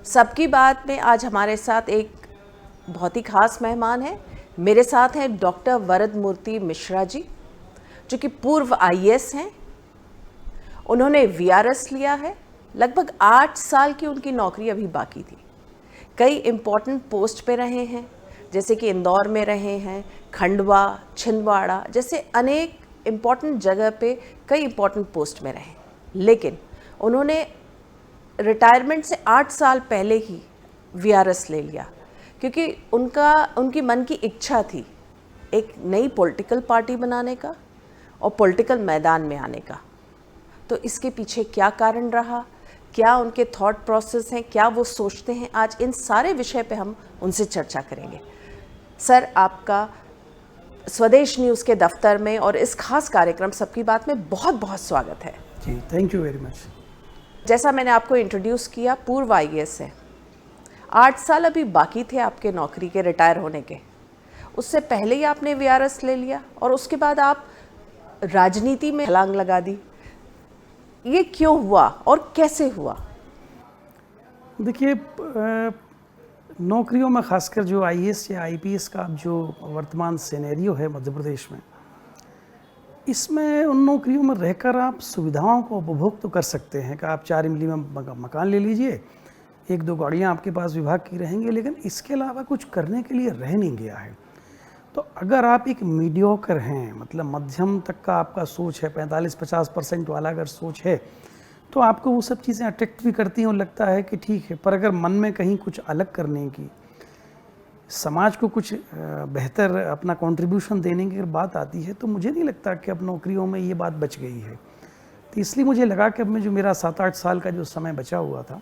सबकी बात में आज हमारे साथ एक बहुत ही खास मेहमान है। मेरे साथ हैं डॉक्टर वरद मूर्ति मिश्रा जी, जो कि पूर्व आईएएस हैं। उन्होंने वीआरएस लिया है। लगभग 8 साल की उनकी नौकरी अभी बाकी थी। कई इम्पोर्टेंट पोस्ट पे रहे हैं, जैसे कि इंदौर में रहे हैं, खंडवा, छिंदवाड़ा जैसे अनेक इम्पोर्टेंट जगह पे कई इम्पोर्टेंट पोस्ट में रहे। लेकिन उन्होंने रिटायरमेंट से 8 साल पहले ही वीआरएस ले लिया, क्योंकि उनकी मन की इच्छा थी एक नई पॉलिटिकल पार्टी बनाने का और पॉलिटिकल मैदान में आने का। तो इसके पीछे क्या कारण रहा, क्या उनके थॉट प्रोसेस हैं, क्या वो सोचते हैं, आज इन सारे विषय पे हम उनसे चर्चा करेंगे। सर, आपका स्वदेश न्यूज़ के दफ्तर में और इस खास कार्यक्रम सबकी बात में बहुत बहुत स्वागत है। जी, थैंक यू वेरी मच। जैसा मैंने आपको इंट्रोड्यूस किया, पूर्व आईएएस है। 8 साल अभी बाकी थे आपके नौकरी के रिटायर होने के। उससे पहले ही आपने वीआरएस ले लिया और उसके बाद आप राजनीति में छलांग लगा दी। ये क्यों हुआ और कैसे हुआ? देखिए, नौकरियों में खासकर जो आईएएस या आईपीएस का जो वर्तमान सिनेरियो है मध्य प्रदेश में, इसमें उन नौकरियों में रहकर आप सुविधाओं को उपभोग तो कर सकते हैं कि आप 4 इमली में मकान ले लीजिए, 1-2 गाड़ियाँ आपके पास विभाग की रहेंगी, लेकिन इसके अलावा कुछ करने के लिए रह नहीं गया है। तो अगर आप एक मीडियोकर हैं, मतलब मध्यम तक का आपका सोच है, 45-50% वाला अगर सोच है, तो आपको वो सब चीज़ें अट्रैक्ट भी करती हैं और लगता है कि ठीक है। पर अगर मन में कहीं कुछ अलग करने की, समाज को कुछ बेहतर अपना कंट्रीब्यूशन देने की अगर बात आती है, तो मुझे नहीं लगता कि अब नौकरियों में ये बात बच गई है। तो इसलिए मुझे लगा कि अब मैं जो मेरा 7-8 साल का जो समय बचा हुआ था,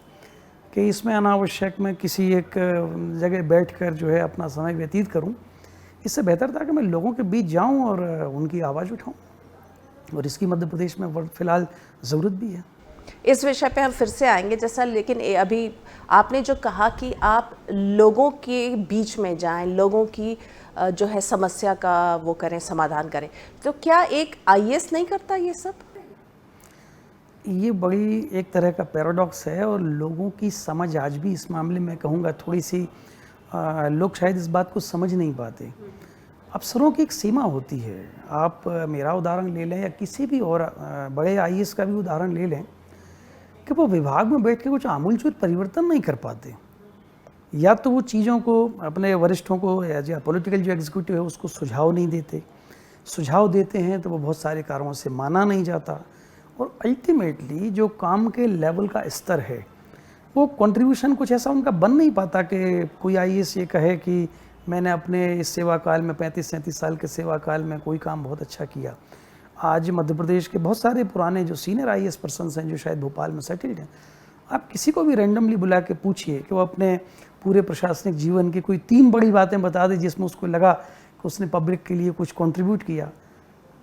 कि इसमें अनावश्यक मैं किसी एक जगह बैठकर जो है अपना समय व्यतीत करूं। इससे बेहतर था कि मैं लोगों के बीच जाऊं और उनकी आवाज़ उठाऊं, और इसकी मध्य प्रदेश में फ़िलहाल ज़रूरत भी है। इस विषय पे हम फिर से आएंगे जैसा, लेकिन अभी आपने जो कहा कि आप लोगों के बीच में जाएं, लोगों की जो है समस्या का वो करें, समाधान करें, तो क्या एक आईएएस नहीं करता ये सब? ये बड़ी एक तरह का पैराडॉक्स है, और लोगों की समझ आज भी इस मामले में कहूँगा थोड़ी सी लोग शायद इस बात को समझ नहीं पाते। अफसरों की एक सीमा होती है। आप मेरा उदाहरण ले लें या किसी भी और बड़े आईएएस का भी उदाहरण ले लें, कि वो विभाग में बैठ के कुछ आमूलचूल परिवर्तन नहीं कर पाते। या तो वो चीज़ों को अपने वरिष्ठों को या पॉलिटिकल जो एग्जीक्यूटिव है उसको सुझाव नहीं देते, सुझाव देते हैं तो वो बहुत सारे कारणों से माना नहीं जाता, और अल्टीमेटली जो काम के लेवल का स्तर है वो कंट्रीब्यूशन कुछ ऐसा उनका बन नहीं पाता कि कोई आईएएस ये कहे कि मैंने अपने इस सेवा काल में 35-37 साल के सेवा काल में कोई काम बहुत अच्छा किया। आज मध्य प्रदेश के बहुत सारे पुराने जो सीनियर आईएएस पर्सन्स हैं जो शायद भोपाल में सेटल्ड हैं, आप किसी को भी रैंडमली बुला के पूछिए कि वो अपने पूरे प्रशासनिक जीवन की कोई 3 बड़ी बातें बता दे जिसमें उसको लगा कि उसने पब्लिक के लिए कुछ कंट्रीब्यूट किया,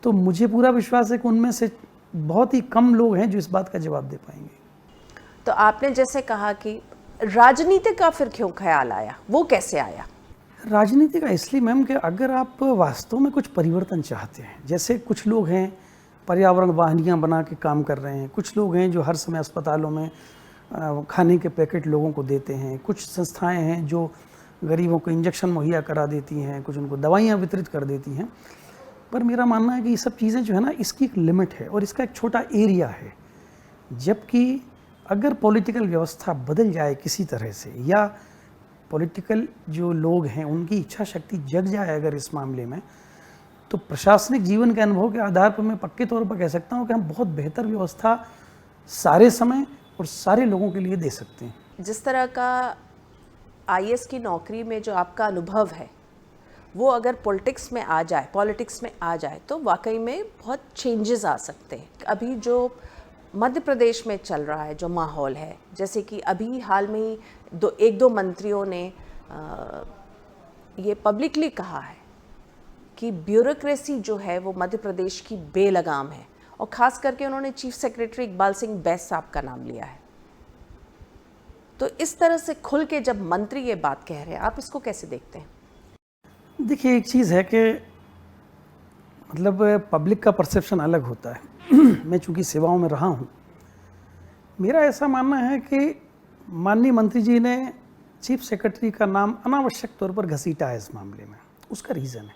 तो मुझे पूरा विश्वास है कि उनमें से बहुत ही कम लोग हैं जो इस बात का जवाब दे पाएंगे। तो आपने जैसे कहा कि राजनीति का फिर क्यों ख्याल आया, वो कैसे आया? राजनीति का इसलिए मैम कि अगर आप वास्तव में कुछ परिवर्तन चाहते हैं, जैसे कुछ लोग हैं पर्यावरण वाहिनियाँ बना के काम कर रहे हैं, कुछ लोग हैं जो हर समय अस्पतालों में खाने के पैकेट लोगों को देते हैं, कुछ संस्थाएं हैं जो गरीबों को इंजेक्शन मुहैया करा देती हैं, कुछ उनको दवाइयाँ वितरित कर देती हैं। पर मेरा मानना है कि ये सब चीज़ें जो है ना, इसकी एक लिमिट है और इसका एक छोटा एरिया है। जबकि अगर पॉलिटिकल व्यवस्था बदल जाए किसी तरह से, या पॉलिटिकल जो लोग हैं उनकी इच्छा शक्ति जग जाए अगर इस मामले में, तो प्रशासनिक जीवन के अनुभव के आधार पर मैं पक्के तौर पर कह सकता हूं कि हम बहुत बेहतर व्यवस्था सारे समय और सारे लोगों के लिए दे सकते हैं। जिस तरह का आईएएस की नौकरी में जो आपका अनुभव है, वो अगर पॉलिटिक्स में आ जाए तो वाकई में बहुत चेंजेस आ सकते हैं। अभी जो मध्य प्रदेश में चल रहा है जो माहौल है, जैसे कि अभी हाल में ही 1-2 मंत्रियों ने ये पब्लिकली कहा है कि ब्यूरोक्रेसी जो है वो मध्य प्रदेश की बेलगाम है, और ख़ास करके उन्होंने चीफ सेक्रेटरी इकबाल सिंह बैस साहब का नाम लिया है। तो इस तरह से खुल के जब मंत्री ये बात कह रहे हैं, आप इसको कैसे देखते हैं? देखिए, एक चीज़ है कि मतलब पब्लिक का परसेप्शन अलग होता है। मैं चूँकि सेवाओं में रहा हूँ, मेरा ऐसा मानना है कि माननीय मंत्री जी ने चीफ सेक्रेटरी का नाम अनावश्यक तौर पर घसीटा है इस मामले में। उसका रीज़न है,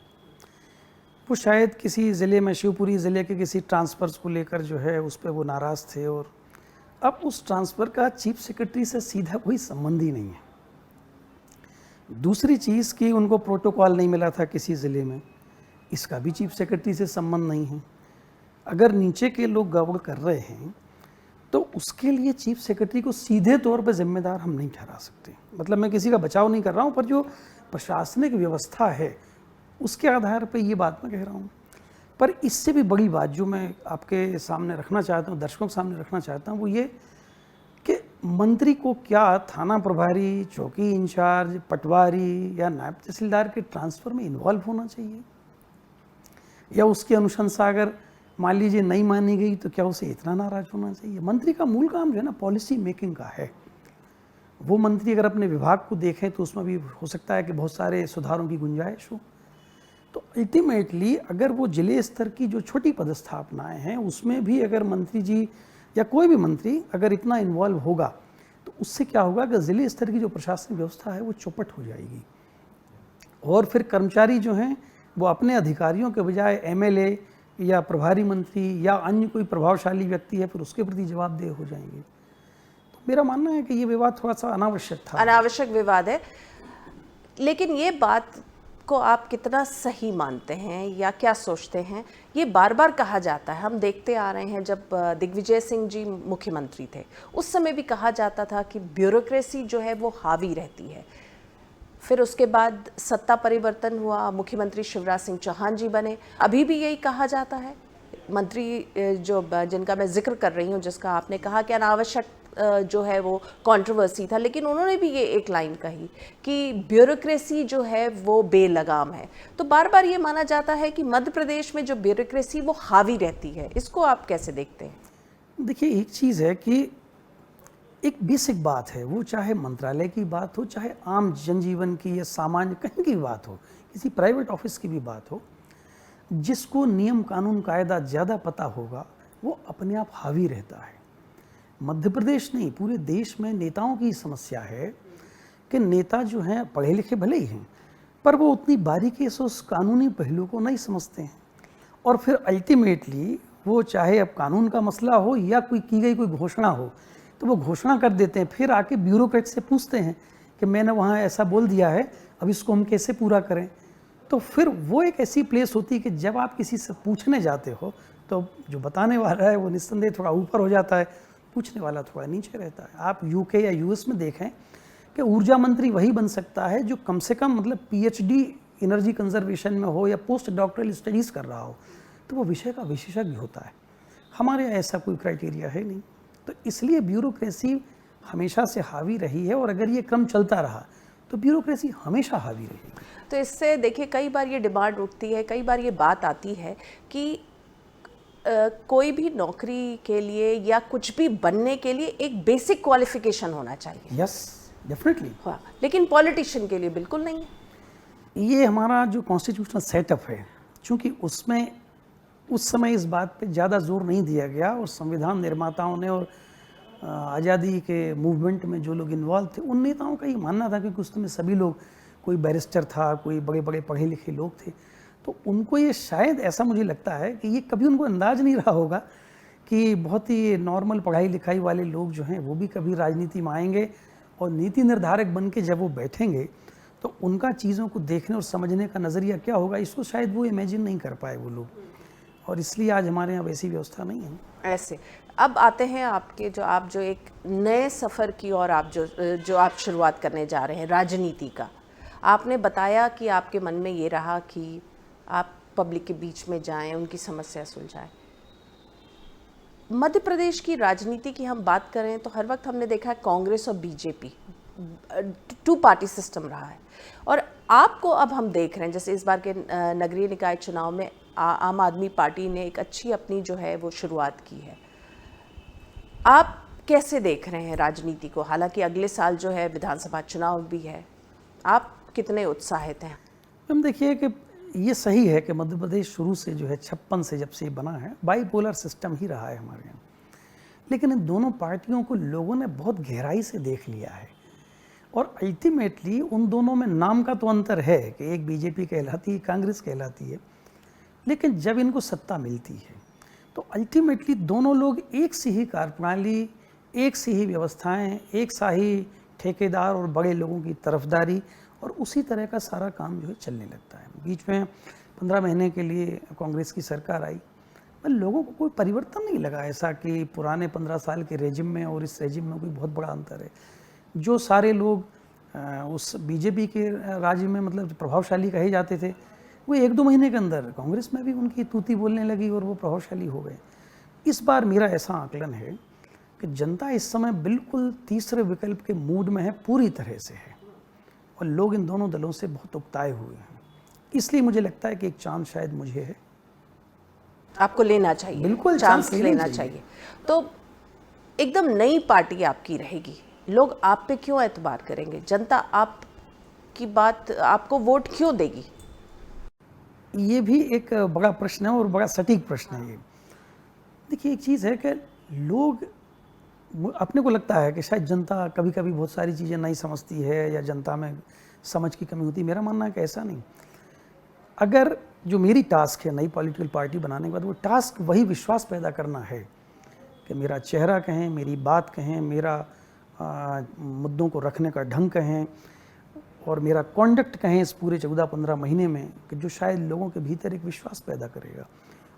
वो शायद किसी ज़िले में, शिवपुरी ज़िले के किसी ट्रांसफ़र्स को लेकर जो है उस पर वो नाराज़ थे, और अब उस ट्रांसफ़र का चीफ सेक्रेटरी से सीधा कोई संबंध ही नहीं है। दूसरी चीज़ कि उनको प्रोटोकॉल नहीं मिला था किसी ज़िले में, इसका भी चीफ सेक्रेटरी से संबंध नहीं है। अगर नीचे के लोग गड़बड़ कर रहे हैं तो उसके लिए चीफ सेक्रेटरी को सीधे तौर पर जिम्मेदार हम नहीं ठहरा सकते। मतलब मैं किसी का बचाव नहीं कर रहा हूँ, पर जो प्रशासनिक व्यवस्था है उसके आधार पर ये बात मैं कह रहा हूँ। पर इससे भी बड़ी बात जो मैं आपके सामने रखना चाहता हूँ, दर्शकों के सामने रखना चाहता हूँ, वो ये कि मंत्री को क्या थाना प्रभारी, चौकी इंचार्ज, पटवारी या नायब तहसीलदार के ट्रांसफ़र में इन्वॉल्व होना चाहिए, या उसकी अनुशंसा अगर मान लीजिए नहीं मानी गई तो क्या उसे इतना नाराज होना चाहिए? मंत्री का मूल काम जो है ना पॉलिसी मेकिंग का है। वो मंत्री अगर अपने विभाग को देखें तो उसमें भी हो सकता है कि बहुत सारे सुधारों की गुंजाइश हो। तो अल्टीमेटली अगर वो जिले स्तर की जो छोटी पदस्थापनाएं हैं उसमें भी अगर मंत्री जी या कोई भी मंत्री अगर इतना इन्वॉल्व होगा तो उससे क्या होगा कि ज़िले स्तर की जो प्रशासनिक व्यवस्था है वो चौपट हो जाएगी, और फिर कर्मचारी जो हैं वो अपने अधिकारियों के बजाय एमएलए या प्रभारी मंत्री या अन्य कोई प्रभावशाली व्यक्ति है फिर उसके प्रति जवाबदेह हो जाएंगे। तो मेरा मानना है कि ये विवाद थोड़ा सा अनावश्यक था। अनावश्यक विवाद है, लेकिन ये बात को आप कितना सही मानते हैं या क्या सोचते हैं? ये बार बार कहा जाता है, हम देखते आ रहे हैं, जब दिग्विजय सिंह जी मुख्यमंत्री थे उस समय भी कहा जाता था कि ब्यूरोक्रेसी जो है वो हावी रहती है। फिर उसके बाद सत्ता परिवर्तन हुआ, मुख्यमंत्री शिवराज सिंह चौहान जी बने, अभी भी यही कहा जाता है। मंत्री जो जिनका मैं जिक्र कर रही हूँ, जिसका आपने कहा कि अनावश्यक जो है वो कंट्रोवर्सी था, लेकिन उन्होंने भी ये एक लाइन कही कि ब्यूरोक्रेसी जो है वो बेलगाम है। तो बार बार ये माना जाता है कि मध्य प्रदेश में जो ब्यूरोक्रेसी वो हावी रहती है, इसको आप कैसे देखते हैं? देखिए, एक चीज़ है कि एक बेसिक बात है, वो चाहे मंत्रालय की बात हो, चाहे आम जनजीवन की या सामान्य कहीं की बात हो, किसी प्राइवेट ऑफिस की भी बात हो, जिसको नियम कानून कायदा ज़्यादा पता होगा वो अपने आप हावी रहता है। मध्य प्रदेश नहीं, पूरे देश में नेताओं की समस्या है कि नेता जो हैं पढ़े लिखे भले ही हैं, पर वो उतनी बारीकी से उस कानूनी पहलू को नहीं समझते हैं, और फिर अल्टीमेटली वो चाहे अब कानून का मसला हो या कोई की गई कोई घोषणा हो तो वो घोषणा कर देते हैं, फिर आके ब्यूरोक्रेट से पूछते हैं कि मैंने वहाँ ऐसा बोल दिया है, अब इसको हम कैसे पूरा करें। तो फिर वो एक ऐसी प्लेस होती है कि जब आप किसी से पूछने जाते हो तो जो बताने वाला है वो निस्संदेह थोड़ा ऊपर हो जाता है, पूछने वाला थोड़ा नीचे रहता है। आप यूके या यूएस में देखें कि ऊर्जा मंत्री वही बन सकता है जो कम से कम मतलब पीएचडी एनर्जी कंजर्वेशन में हो या पोस्ट डॉक्टरल स्टडीज़ कर रहा हो, तो वो विषय का विशेषज्ञ होता है। हमारे यहाँ ऐसा कोई क्राइटेरिया है नहीं, तो इसलिए ब्यूरोक्रेसी हमेशा से हावी रही है, और अगर ये क्रम चलता रहा तो ब्यूरोक्रेसी हमेशा हावी रहेगी। तो इससे देखिए कई बार ये डिमांड उठती है, कई बार ये बात आती है कि कोई भी नौकरी के लिए या कुछ भी बनने के लिए एक बेसिक क्वालिफिकेशन होना चाहिए। Yes, definitely. हाँ, लेकिन पॉलिटिशियन के लिए बिल्कुल नहीं है। ये हमारा जो कॉन्स्टिट्यूशनल सेटअप है, चूँकि उसमें उस समय इस बात पे ज़्यादा जोर नहीं दिया गया, और संविधान निर्माताओं ने और आज़ादी के मूवमेंट में जो लोग इन्वॉल्व थे उन नेताओं का ये मानना था कि उस समय सभी लोग, कोई बैरिस्टर था, कोई बड़े बड़े पढ़े लिखे लोग थे, तो उनको ये शायद ऐसा मुझे लगता है कि ये कभी उनको अंदाज नहीं रहा होगा कि बहुत ही नॉर्मल पढ़ाई लिखाई वाले लोग जो हैं वो भी कभी राजनीति में आएंगे, और नीति निर्धारक बन के जब वो बैठेंगे तो उनका चीज़ों को देखने और समझने का नज़रिया क्या होगा, इसको शायद वो इमेजिन नहीं कर पाए वो लोग, और इसलिए आज हमारे यहाँ वैसी व्यवस्था नहीं है। ऐसे अब आते हैं आपके आप जो एक नए सफ़र की और आप जो आप शुरुआत करने जा रहे हैं राजनीति का। आपने बताया कि आपके मन में ये रहा कि आप पब्लिक के बीच में जाएं, उनकी समस्या सुलझाएं। मध्य प्रदेश की राजनीति की हम बात करें तो हर वक्त हमने देखा है कांग्रेस और बीजेपी 2 पार्टी सिस्टम रहा है, और आपको अब हम देख रहे हैं जैसे इस बार के नगरीय निकाय चुनाव में आम आदमी पार्टी ने एक अच्छी अपनी जो है वो शुरुआत की है। आप कैसे देख रहे हैं राजनीति को? हालांकि अगले साल जो है विधानसभा चुनाव भी है, आप कितने उत्साहित हैं? हम देखिए कि ये सही है कि मध्य प्रदेश शुरू से जो है 56 से जब से बना है बाईपोलर सिस्टम ही रहा है हमारे यहाँ। लेकिन इन दोनों पार्टियों को लोगों ने बहुत गहराई से देख लिया है और अल्टीमेटली उन दोनों में नाम का तो अंतर है कि एक बीजेपी कहलाती है, कांग्रेस कहलाती है, लेकिन जब इनको सत्ता मिलती है तो अल्टीमेटली दोनों लोग एक सी ही कार्यप्रणाली, एक सी ही व्यवस्थाएं, एक सा ही ठेकेदार और बड़े लोगों की तरफदारी और उसी तरह का सारा काम जो है चलने लगता है। बीच में 15 महीने के लिए कांग्रेस की सरकार आई, पर लोगों को कोई परिवर्तन नहीं लगा ऐसा कि पुराने 15 साल के रेजिम में और इस रेजिम में कोई बहुत बड़ा अंतर है। जो सारे लोग उस बीजेपी के राज्य में मतलब प्रभावशाली कहे जाते थे, वो 1-2 महीने के अंदर कांग्रेस में भी उनकी तूती बोलने लगी और वो प्रभावशाली हो गए। इस बार मेरा ऐसा आकलन है कि जनता इस समय बिल्कुल तीसरे विकल्प के मूड में है, पूरी तरह से है, और लोग इन दोनों दलों से बहुत उकताए हुए हैं। इसलिए मुझे लगता है कि एक चांस शायद मुझे है। आपको लेना चाहिए, बिल्कुल चांस लेना चाहिए। तो एकदम नई पार्टी आपकी रहेगी, लोग आप पे क्यों एतबार करेंगे? जनता आपकी बात, आपको वोट क्यों देगी? ये भी एक बड़ा प्रश्न है और बड़ा सटीक प्रश्न है ये। देखिए, एक चीज़ है कि लोग, अपने को लगता है कि शायद जनता कभी कभी बहुत सारी चीज़ें नहीं समझती है या जनता में समझ की कमी होती है। मेरा मानना है कि ऐसा नहीं। अगर जो मेरी टास्क है नई पॉलिटिकल पार्टी बनाने के बाद, वो टास्क वही विश्वास पैदा करना है कि मेरा चेहरा कहें, मेरी बात कहें, मेरा मुद्दों को रखने का ढंग कहें और मेरा कॉन्डक्ट कहें इस पूरे 14-15 महीने में, कि जो शायद लोगों के भीतर एक विश्वास पैदा करेगा।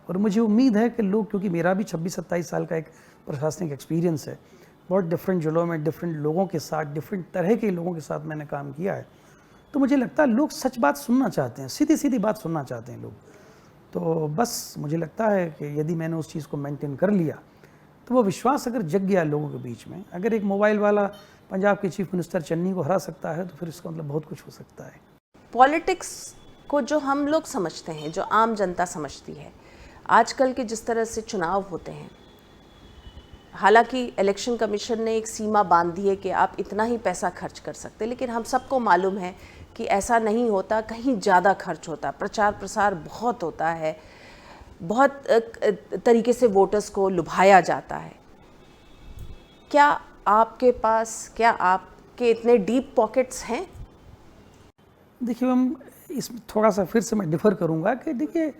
और मुझे उम्मीद है कि लोग, क्योंकि मेरा भी 26-27 साल का एक प्रशासनिक एक्सपीरियंस है, बहुत डिफरेंट जिलों में डिफरेंट लोगों के साथ, डिफरेंट तरह के लोगों के साथ मैंने काम किया है, तो मुझे लगता है लोग सच बात सुनना चाहते हैं, सीधी सीधी बात सुनना चाहते हैं लोग। तो बस मुझे लगता है कि यदि मैंने उस चीज़ को मेंटेन कर लिया तो वो विश्वास अगर जग गया लोगों के बीच में, अगर एक मोबाइल वाला पंजाब के चीफ मिनिस्टर चन्नी को हरा सकता है तो फिर इसका मतलब बहुत कुछ हो सकता है। पॉलिटिक्स को जो हम लोग समझते हैं, जो आम जनता समझती है, आजकल के जिस तरह से चुनाव होते हैं, हालांकि इलेक्शन कमीशन ने एक सीमा बांध दी है कि आप इतना ही पैसा खर्च कर सकते, लेकिन हम सबको मालूम है कि ऐसा नहीं होता, कहीं ज़्यादा खर्च होता, प्रचार प्रसार बहुत होता है, बहुत तरीके से वोटर्स को लुभाया जाता है। क्या आपके इतने डीप पॉकेट्स हैं? देखिए, हम इसमें थोड़ा सा फिर से मैं डिफ़र करूंगा कि देखिए,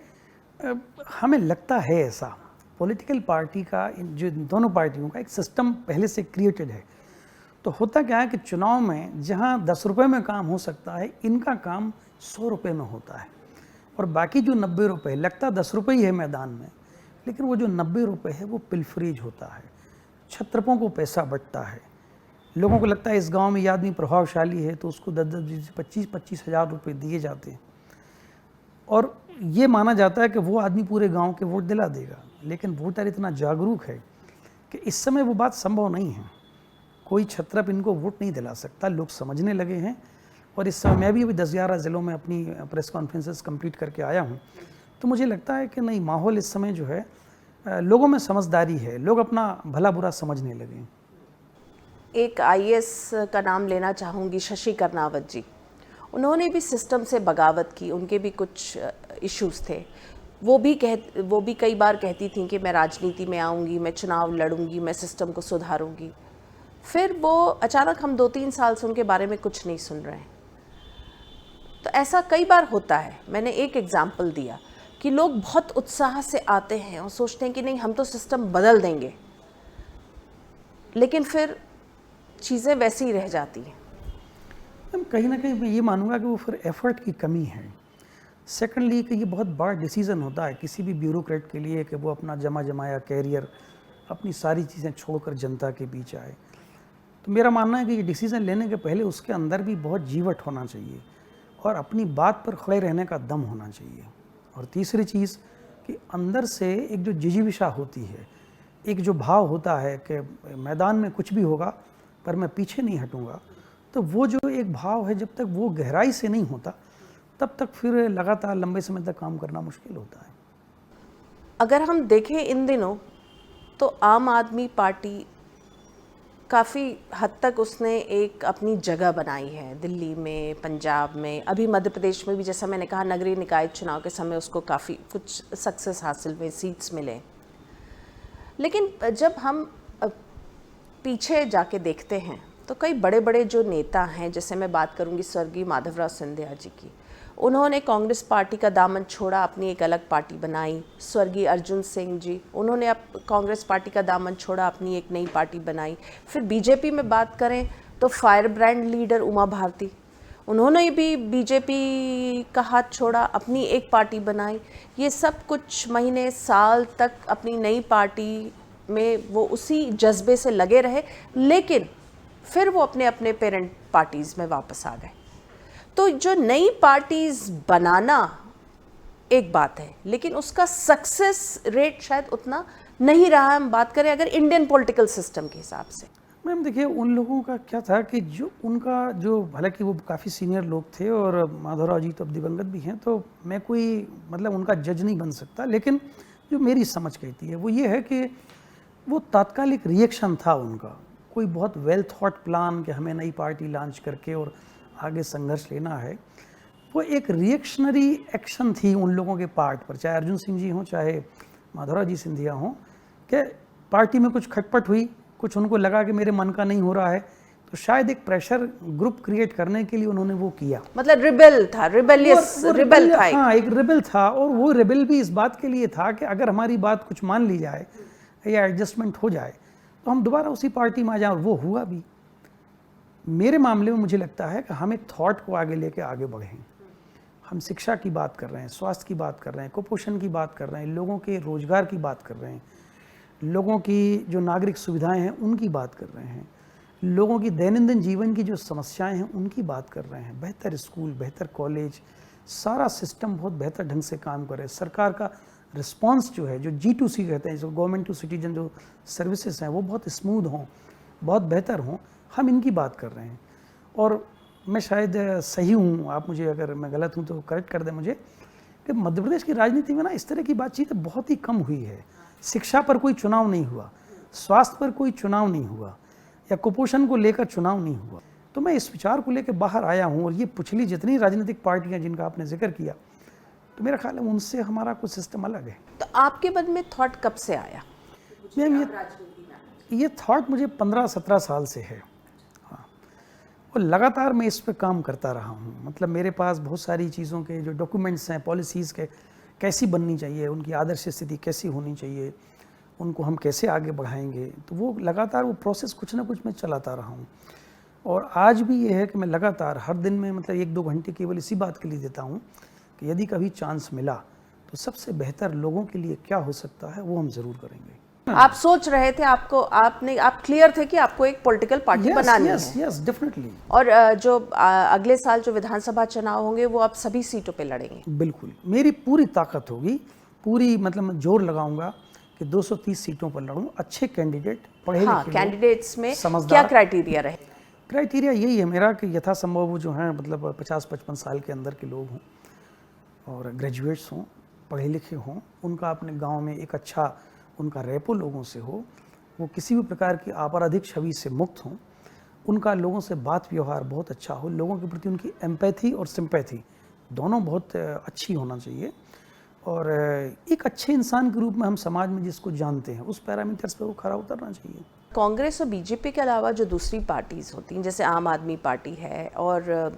हमें लगता है ऐसा, पॉलिटिकल पार्टी का, जो दोनों पार्टियों का एक सिस्टम पहले से क्रिएटेड है। तो होता क्या है कि चुनाव में जहां 10 रुपये में काम हो सकता है, इनका काम 100 रुपये में होता है, और बाकी जो 90 रुपये, लगता 10 रुपये ही है मैदान में, लेकिन वो जो 90 रुपये है वो पिलफरीज होता है, छत्रपों को पैसा बंटता है। लोगों को लगता है इस गांव में ये आदमी प्रभावशाली है तो उसको 10-10, 25-25 हज़ार रुपये दिए जाते हैं, और ये माना जाता है कि वो आदमी पूरे गांव के वोट दिला देगा। लेकिन वोटर इतना जागरूक है कि इस समय वो बात संभव नहीं है, कोई छत्रप इनको वोट नहीं दिला सकता। लोग समझने लगे हैं, और इस समय मैं भी अभी 10-11 ज़िलों में अपनी प्रेस कॉन्फ्रेंसेस कंप्लीट करके आया हूँ, तो मुझे लगता है कि नहीं, माहौल इस समय जो है, लोगों में समझदारी है, लोग अपना भला बुरा समझने लगे। एक आईएएस का नाम लेना चाहूँगी, शशि कर्नावत जी। उन्होंने भी सिस्टम से बगावत की, उनके भी कुछ इश्यूज थे। वो भी कई बार कहती थी कि मैं राजनीति में आऊँगी, मैं चुनाव लड़ूंगी, मैं सिस्टम को सुधारूंगी। फिर वो अचानक हम 2-3 साल से उनके बारे में कुछ नहीं सुन रहे हैं। तो ऐसा कई बार होता है। मैंने एक एग्जाम्पल दिया कि लोग बहुत उत्साह से आते हैं और सोचते हैं कि नहीं, हम तो सिस्टम बदल देंगे, लेकिन फिर चीज़ें वैसी ही रह जाती हैं। कहीं ना कहीं मैं ये मानूंगा कि वो फिर एफर्ट की कमी है। सेकेंडली कि ये बहुत बड़ा डिसीज़न होता है किसी भी ब्यूरोक्रेट के लिए कि वो अपना जमाया कैरियर, अपनी सारी चीज़ें छोड़कर जनता के बीच आए। तो मेरा मानना है कि ये डिसीज़न लेने के पहले उसके अंदर भी बहुत जीवट होना चाहिए और अपनी बात पर खड़े रहने का दम होना चाहिए। और तीसरी चीज़ कि अंदर से एक जो जिजीविषा होती है, एक जो भाव होता है कि मैदान में कुछ भी होगा पर मैं पीछे नहीं हटूंगा, तो वो जो एक भाव है, जब तक वो गहराई से नहीं होता तब तक फिर लगातार लंबे समय तक काम करना मुश्किल होता है। अगर हम देखें इन दिनों तो आम आदमी पार्टी काफ़ी हद तक उसने एक अपनी जगह बनाई है, दिल्ली में, पंजाब में, अभी मध्य प्रदेश में भी, जैसा मैंने कहा, नगरीय निकाय चुनाव के समय उसको काफ़ी कुछ सक्सेस हासिल हुए, सीट्स मिले। लेकिन जब हम पीछे जाके देखते हैं तो कई बड़े बड़े जो नेता हैं, जैसे मैं बात करूंगी स्वर्गीय माधवराव सिंधिया जी की, उन्होंने कांग्रेस पार्टी का दामन छोड़ा, अपनी एक अलग पार्टी बनाई। स्वर्गीय अर्जुन सिंह जी, उन्होंने अब कांग्रेस पार्टी का दामन छोड़ा, अपनी एक नई पार्टी बनाई। फिर बीजेपी में बात करें तो fire brand leader Uma Bharti, उन्होंने भी बीजेपी का हाथ छोड़ा, अपनी एक पार्टी बनाई। ये सब कुछ महीने साल तक अपनी नई पार्टी में वो उसी जज्बे से लगे रहे, लेकिन फिर वो अपने अपने पेरेंट पार्टीज़ में वापस आ गए। तो जो नई पार्टीज़ बनाना एक बात है, लेकिन उसका सक्सेस रेट शायद उतना नहीं रहा। हम बात करें अगर इंडियन पॉलिटिकल सिस्टम के हिसाब से। मैम देखिए, उन लोगों का क्या था कि जो उनका जो, हालांकि वो काफ़ी सीनियर लोग थे और माधवराव जी तो अब दिवंगत भी हैं, तो मैं कोई मतलब उनका जज नहीं बन सकता, लेकिन जो मेरी समझ कहती है वो ये है कि वो तात्कालिक रिएक्शन था उनका, कोई बहुत वेल थॉट प्लान कि हमें नई पार्टी लॉन्च करके और आगे संघर्ष लेना है। वो एक रिएक्शनरी एक्शन थी उन लोगों के पार्ट पर, चाहे अर्जुन सिंह जी हों चाहे माधवराव जी सिंधिया हों, कि पार्टी में कुछ खटपट हुई, कुछ उनको लगा कि मेरे मन का नहीं हो रहा है, तो शायद एक प्रेशर ग्रुप क्रिएट करने के लिए उन्होंने वो किया। मतलब रिबेल था, रिबेलियस रिबेल था। हाँ, एक रिबेल था, और वो रिबेल भी इस बात के लिए था कि अगर हमारी बात कुछ मान ली जाए या एडजस्टमेंट हो जाए तो हम दोबारा उसी पार्टी में आ जाएं, और वो हुआ भी। मेरे मामले में मुझे लगता है कि हम एक थॉट को आगे लेके आगे बढ़ें। हम शिक्षा की बात कर रहे हैं, स्वास्थ्य की बात कर रहे हैं, कुपोषण की बात कर रहे हैं, लोगों के रोजगार की बात कर रहे हैं, लोगों की जो नागरिक सुविधाएं हैं उनकी बात कर रहे हैं, लोगों की दैनंदिन जीवन की जो समस्याएं हैं उनकी बात कर रहे हैं। बेहतर स्कूल, बेहतर कॉलेज, सारा सिस्टम बहुत बेहतर ढंग से काम करे। सरकार का रिस्पांस जो है, जो G2C कहते हैं, जो गवर्नमेंट टू सिटीजन जो सर्विसेज हैं, वो बहुत स्मूथ हों, बहुत बेहतर हों, हम इनकी बात कर रहे हैं। और मैं शायद सही हूँ, आप मुझे, अगर मैं गलत हूँ तो करेक्ट कर दें मुझे, कि मध्य प्रदेश की राजनीति में ना इस तरह की बातचीत बहुत ही कम हुई है। शिक्षा पर कोई चुनाव नहीं हुआ, स्वास्थ्य पर कोई चुनाव नहीं हुआ, या कुपोषण को लेकर चुनाव नहीं हुआ। तो मैं इस विचार को लेकर बाहर आया हूँ, और ये पिछली जितनी राजनीतिक पार्टियाँ जिनका आपने जिक्र किया, तो मेरा ख्याल है उनसे हमारा कुछ सिस्टम अलग है। तो आपके मन में थॉट कब से आया? मैम ये थॉट मुझे 15-17 साल से है, हाँ, और लगातार मैं इस पर काम करता रहा हूँ। मतलब मेरे पास बहुत सारी चीज़ों के जो डॉक्यूमेंट्स हैं, पॉलिसीज़ के कैसी बननी चाहिए, उनकी आदर्श स्थिति कैसी होनी चाहिए, उनको हम कैसे आगे बढ़ाएंगे, तो वो लगातार वो प्रोसेस कुछ ना कुछ मैं चलाता रहा हूँ। और आज भी ये है कि मैं लगातार हर दिन में मतलब 1-2 घंटे केवल इसी बात के लिए देता हूँ कि यदि कभी चांस मिला तो सबसे बेहतर लोगों के लिए क्या हो सकता है वो हम ज़रूर करेंगे। आप सोच रहे थे, आप क्लियर थे कि आपको एक पॉलिटिकल पार्टी बनानी है। Yes, definitely. और जो अगले साल जो विधानसभा चुनाव होंगे वो आप सभी सीटों पे लड़ेंगे? बिल्कुल, मेरी पूरी ताकत होगी, पूरी मतलब मैं जोर लगाऊंगा कि 230 सीटों पर लड़ूं। अच्छे कैंडिडेट, पढ़े लिखे, हाँ, कैंडिडेट्स में समझदार। क्या क्राइटेरिया रहे? क्राइटेरिया यही है मेरा कि यथासंभव वो जो हैं मतलब 50-55 साल के अंदर के लोग हों, और ग्रेजुएट्स हों, पढ़े लिखे हों, उनका अपने गांव में एक अच्छा उनका रेपो लोगों से हो, वो किसी भी प्रकार की आपराधिक छवि से मुक्त हों, उनका लोगों से बात व्यवहार बहुत अच्छा हो, लोगों के प्रति उनकी एम्पैथी और सिंपैथी दोनों बहुत अच्छी होना चाहिए, और एक अच्छे इंसान के रूप में हम समाज में जिसको जानते हैं उस पैरामीटर्स पे वो खरा उतरना चाहिए। कांग्रेस और बीजेपी के अलावा जो दूसरी पार्टीज होती हैं, जैसे आम आदमी पार्टी है, और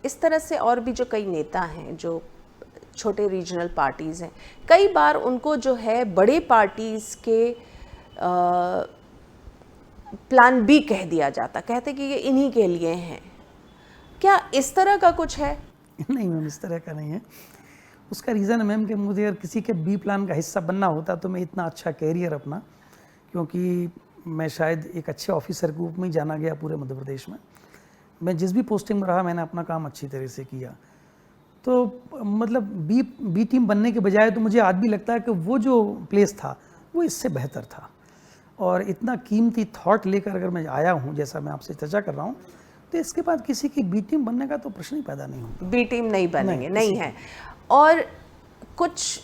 इस तरह से और भी जो कई नेता हैं जो छोटे रीजनल पार्टीज़ हैं, कई बार उनको जो है बड़े पार्टीज़ के प्लान बी कह दिया जाता, कहते कि ये इन्हीं के लिए हैं। क्या इस तरह का कुछ है? नहीं मैम, इस तरह का नहीं है। उसका रीज़न है मैम कि मुझे अगर किसी के बी प्लान का हिस्सा बनना होता तो मैं इतना अच्छा कैरियर अपना, क्योंकि मैं शायद एक अच्छे ऑफिसर के रूप में ही जाना गया पूरे मध्य प्रदेश में। मैं जिस भी पोस्टिंग में रहा मैंने अपना काम अच्छी तरह से किया। तो मतलब बी टीम बनने के बजाय तो मुझे आज भी लगता है कि वो जो प्लेस था वो इससे बेहतर था, और इतना कीमती थॉट लेकर अगर मैं आया हूँ जैसा मैं आपसे चर्चा कर रहा हूँ, तो इसके बाद किसी की बी टीम बनने का तो प्रश्न ही पैदा नहीं होता। बी टीम नहीं बनेंगे, नहीं है। और कुछ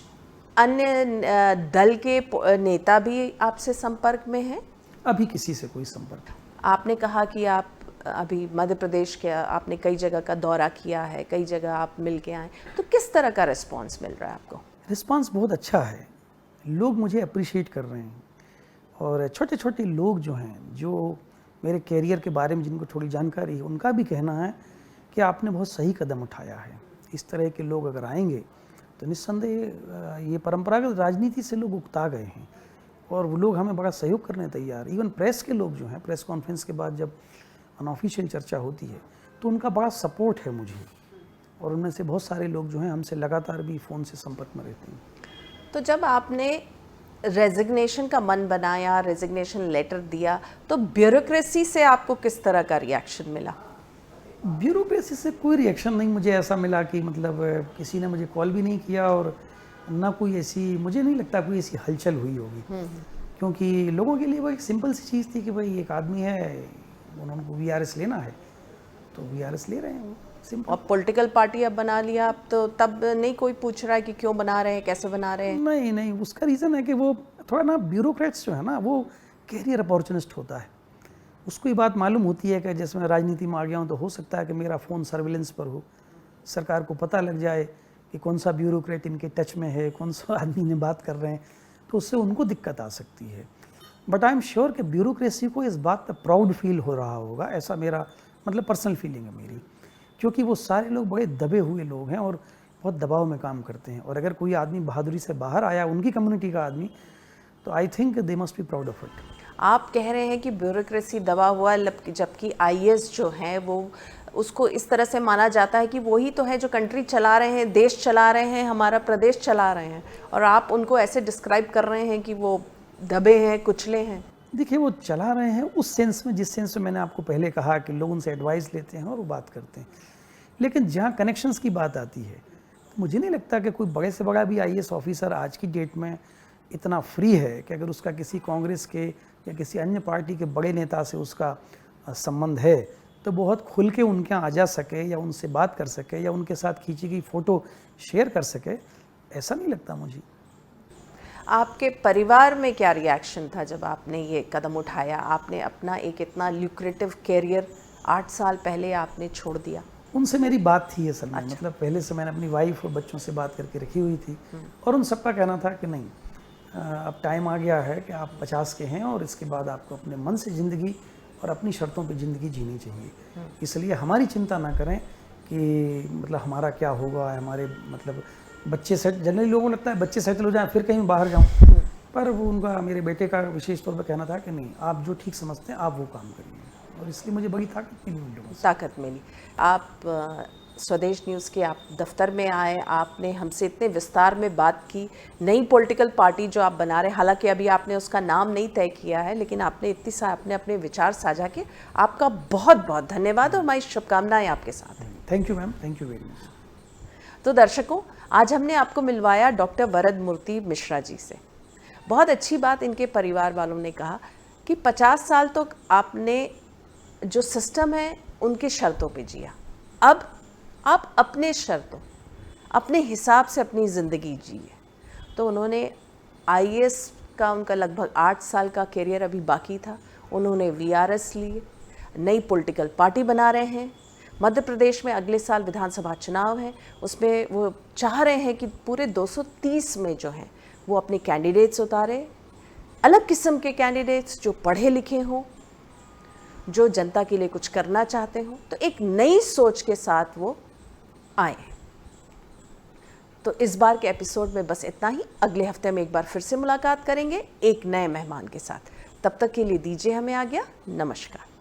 अन्य दल के नेता भी आपसे संपर्क में हैं? अभी किसी से कोई संपर्क। आपने कहा कि आप अभी मध्य प्रदेश के आपने कई जगह का दौरा किया है, कई जगह आप मिल के आए, तो किस तरह का रिस्पांस मिल रहा है आपको? रिस्पांस बहुत अच्छा है, लोग मुझे अप्रिशिएट कर रहे हैं, और छोटे छोटे लोग जो हैं जो मेरे कैरियर के बारे में जिनको थोड़ी जानकारी है, उनका भी कहना है कि आपने बहुत सही कदम उठाया है। इस तरह के लोग अगर आएंगे तो निस्संदेह ये परंपरागत राजनीति से लोग उकता गए हैं और वो लोग हमें बड़ा सहयोग करने तैयार। इवन प्रेस के लोग जो हैं, प्रेस कॉन्फ्रेंस के बाद जब अनऑफिशियल चर्चा होती है तो उनका बड़ा सपोर्ट है मुझे, और उनमें से बहुत सारे लोग जो हैं हमसे लगातार भी फ़ोन से संपर्क में रहते हैं। तो जब आपने रेजिग्नेशन का मन बनाया, रेजिग्नेशन लेटर दिया, तो ब्यूरोक्रेसी से आपको किस तरह का रिएक्शन मिला? ब्यूरोक्रेसी से कोई रिएक्शन नहीं मुझे ऐसा मिला कि मतलब किसी ने मुझे कॉल भी नहीं किया, और ना कोई ऐसी, मुझे नहीं लगता कोई ऐसी हलचल हुई होगी, क्योंकि लोगों के लिए वो एक सिंपल सी चीज़ थी कि भाई एक आदमी है, उनको VRS लेना है तो VRS ले रहे हैं वो, सिंपल। और पॉलिटिकल पार्टी अब बना लिया आप, तो तब नहीं कोई पूछ रहा है कि क्यों बना रहे हैं, कैसे बना रहे हैं? नहीं नहीं, उसका रीज़न है कि वो थोड़ा ना ब्यूरोक्रेट्स जो है ना वो कैरियर अपॉर्चुनिस्ट होता है। उसको ये बात मालूम होती है कि जैसे मैं राजनीति में आ गया हूँ तो हो सकता है कि मेरा फ़ोन सर्विलेंस पर हो, सरकार को पता लग जाए कि कौन सा ब्यूरोक्रेट इनके टच में है, कौन सा आदमी ने बात कर रहे हैं, तो उससे उनको दिक्कत आ सकती है। बट आई एम श्योर कि ब्यूरोक्रेसी को इस बात पर प्राउड फील हो रहा होगा, ऐसा मेरा मतलब पर्सनल फीलिंग है मेरी, क्योंकि वो सारे लोग बड़े दबे हुए लोग हैं और बहुत दबाव में काम करते हैं, और अगर कोई आदमी बहादुरी से बाहर आया, उनकी कम्युनिटी का आदमी, तो I think they must be proud of it. आप कह रहे हैं कि ब्यूरोक्रेसी दबा हुआ है, जबकि IAS जो हैं वो उसको इस तरह से माना जाता है कि वही तो है जो कंट्री चला रहे हैं, देश चला रहे हैं, हमारा प्रदेश चला रहे हैं, और आप उनको ऐसे डिस्क्राइब कर रहे हैं कि वो दबे हैं, कुचले हैं। देखिए, वो चला रहे हैं उस सेंस में, जिस सेंस में मैंने आपको पहले कहा कि लोग उनसे एडवाइस लेते हैं और वो बात करते हैं, लेकिन जहाँ कनेक्शंस की बात आती है तो मुझे नहीं लगता कि कोई बड़े से बड़ा भी IAS ऑफिसर आज की डेट में इतना फ्री है कि अगर उसका किसी कांग्रेस के या किसी अन्य पार्टी के बड़े नेता से उसका संबंध है तो बहुत खुल के उनके यहाँ आ जा सके या उनसे बात कर सके या उनके साथ खींची गई फ़ोटो शेयर कर सके, ऐसा नहीं लगता मुझे। आपके परिवार में क्या रिएक्शन था जब आपने ये कदम उठाया? आपने अपना एक इतना ल्यूक्रेटिव कैरियर 8 साल पहले आपने छोड़ दिया। उनसे मेरी बात थी असल में, मतलब पहले से मैंने अपनी वाइफ और बच्चों से बात करके रखी हुई थी, और उन सबका कहना था कि नहीं, अब टाइम आ गया है कि आप 50 के हैं और इसके बाद आपको अपने मन से ज़िंदगी और अपनी शर्तों पे ज़िंदगी जीनी चाहिए, इसलिए हमारी चिंता ना करें कि मतलब हमारा क्या होगा, हमारे मतलब बच्चे सेट, जनरली लोगों को लगता है बच्चे सेटल हो जाएं फिर कहीं बाहर जाऊं, पर वो उनका, मेरे बेटे का विशेष तौर पर कहना था कि नहीं, आप जो ठीक समझते हैं आप वो काम करिए, और इसलिए मुझे बड़ी ताकत मिली उन लोगों से। ताकत मिली। आप स्वदेश न्यूज़ के आप दफ्तर में आए, आपने हमसे इतने विस्तार में बात की, नई पॉलिटिकल पार्टी जो आप बना रहे, हालांकि अभी आपने उसका नाम नहीं तय किया है, लेकिन आपने आपने अपने विचार साझा किए। आपका बहुत बहुत धन्यवाद और हमारी शुभकामनाएं आपके साथ हैं। Thank you ma'am, thank you very much. तो दर्शकों, आज हमने आपको मिलवाया डॉक्टर वरद मूर्ति मिश्रा जी से। बहुत अच्छी बात इनके परिवार वालों ने कहा कि 50 साल तो आपने जो सिस्टम है उनकी शर्तों पे जिया, अब आप अपने शर्तों, अपने हिसाब से अपनी ज़िंदगी जिए। तो उन्होंने IAS का, उनका लगभग 8 साल का करियर अभी बाकी था, उन्होंने VRS लिए, नई पॉलिटिकल पार्टी बना रहे हैं। मध्य प्रदेश में अगले साल विधानसभा चुनाव है, उसमें वो चाह रहे हैं कि पूरे 230 में जो हैं वो अपने कैंडिडेट्स उतारे, अलग किस्म के कैंडिडेट्स जो पढ़े लिखे हों, जो जनता के लिए कुछ करना चाहते हों, तो एक नई सोच के साथ वो आए। तो इस बार के एपिसोड में बस इतना ही। अगले हफ्ते में एक बार फिर से मुलाकात करेंगे एक नए मेहमान के साथ। तब तक के लिए दीजिए हमें आज्ञा। नमस्कार।